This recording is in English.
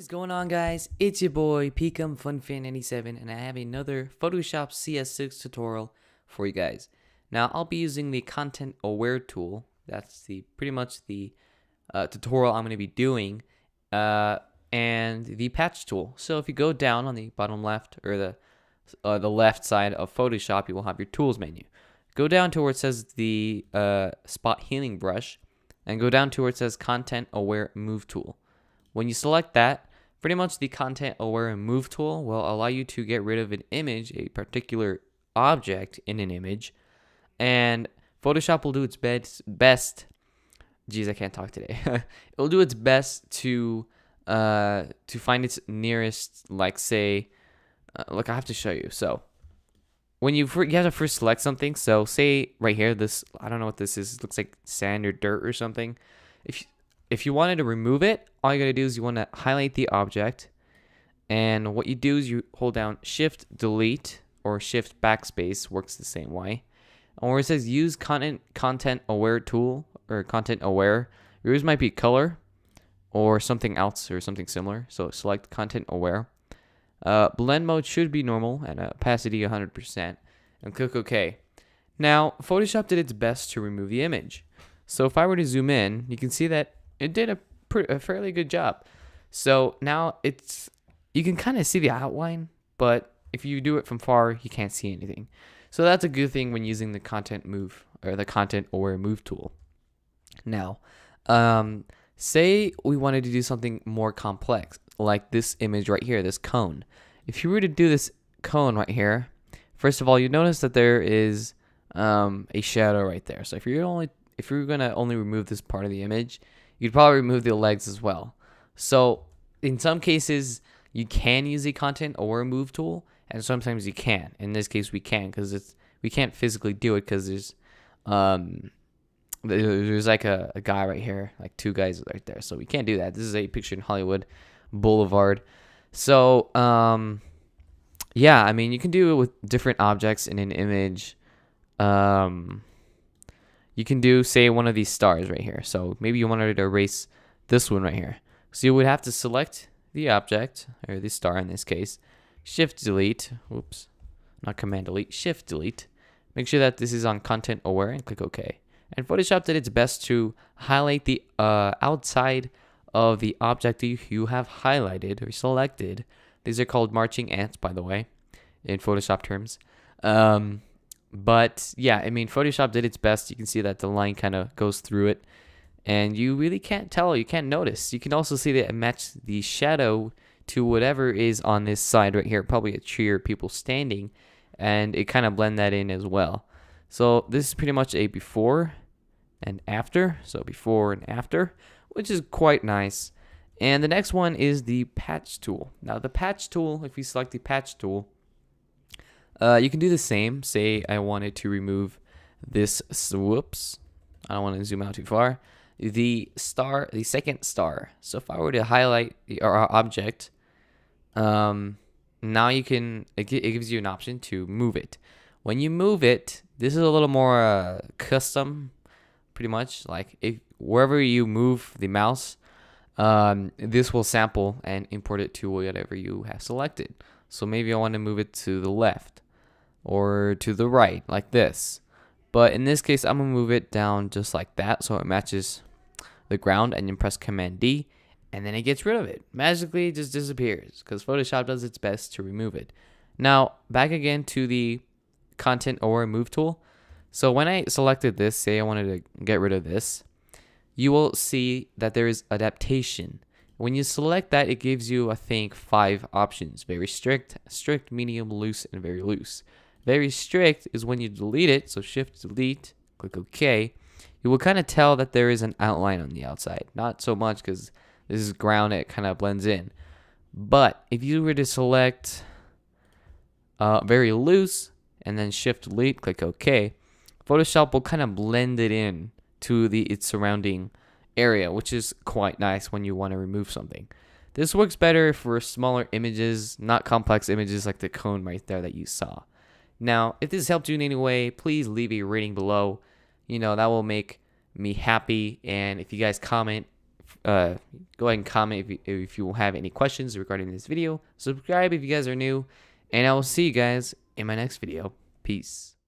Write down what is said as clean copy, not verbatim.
What is going on, guys? It's your boy PComFunFan87, and I have another Photoshop CS6 tutorial for you guys. Now I'll be using the Content Aware tool. That's pretty much the tutorial I'm going to be doing, and the patch tool. So if you go down on the bottom left or the left side of Photoshop, you will have your tools menu. Go down to where it says the spot healing brush, and go down to where it says Content Aware Move tool. When you select that, pretty much the Content Aware Move tool will allow you to get rid of an image, a particular object in an image, and Photoshop will do its best. Geez, I can't talk today. It'll do its best to find its nearest, like say, look, I have to show you. So when you have to first select something. So say right here, this, I don't know what this is. It looks like sand or dirt or something. If you wanted to remove it, all you gotta do is you want to highlight the object, and what you do is you hold down Shift Delete or Shift Backspace, works the same way. And where it says use Content Aware tool or Content Aware, yours might be color or something else or something similar. So select Content Aware. Blend mode should be normal and opacity 100%, and click OK. Now Photoshop did its best to remove the image. So if I were to zoom in, you can see that it did a fairly good job. So now you can kind of see the outline, but if you do it from far, you can't see anything. So that's a good thing when using the Content Aware Move tool. Now, say we wanted to do something more complex, like this image right here, this cone. If you were to do this cone right here, first of all, you notice that there is a shadow right there. So if you're gonna only remove this part of the image, you'd probably remove the legs as well. So in some cases, you can use the Content Aware Move tool, and sometimes you can. In this case, we can because we can't physically do it because there's like a guy right here, like two guys right there. So we can't do that. This is a picture in Hollywood Boulevard. So yeah, I mean, you can do it with different objects in an image. You can do, say, one of these stars right here. So maybe you wanted to erase this one right here. So you would have to select the object, or the star in this case, Shift Delete, whoops, not Command Delete, Shift Delete. Make sure that this is on Content Aware and click OK. And Photoshop did its best to highlight the outside of the object you have highlighted or selected. These are called marching ants, by the way, in Photoshop terms. But yeah, I mean, Photoshop did its best. You can see that the line kind of goes through it, and you really can't tell. You can't notice. You can also see that it matched the shadow to whatever is on this side right here, probably a tree or people standing, and it kind of blend that in as well. So this is pretty much a before and after. So before and after, which is quite nice. And the next one is the patch tool. Now the patch tool, if you select the patch tool, you can do the same. Say I wanted to remove this, whoops, I don't want to zoom out too far, the second star. So if I were to highlight our object, now it gives you an option to move it. When you move it, this is a little more custom, pretty much, like wherever you move the mouse, this will sample and import it to whatever you have selected. So maybe I want to move it to the left or to the right, like this. But in this case, I'm going to move it down just like that so it matches the ground, and you press Command D, and then it gets rid of it. Magically, it just disappears because Photoshop does its best to remove it. Now, back again to the Content Aware Move tool. So when I selected this, say I wanted to get rid of this, you will see that there is adaptation. When you select that, it gives you, I think, 5 options. Very strict, medium, loose, and very loose. Very strict is when you delete it, so Shift Delete, click OK. You will kind of tell that there is an outline on the outside. Not so much because this is ground, it kind of blends in. But if you were to select very loose and then Shift Delete, click OK, Photoshop will kind of blend it in to its surrounding area, which is quite nice when you want to remove something. This works better for smaller images, not complex images like the cone right there that you saw. Now, if this helped you in any way, please leave a rating below. You know, that will make me happy. And if you guys comment go ahead and comment if you have any questions regarding this video. Subscribe if you guys are new, and I will see you guys in my next video. Peace.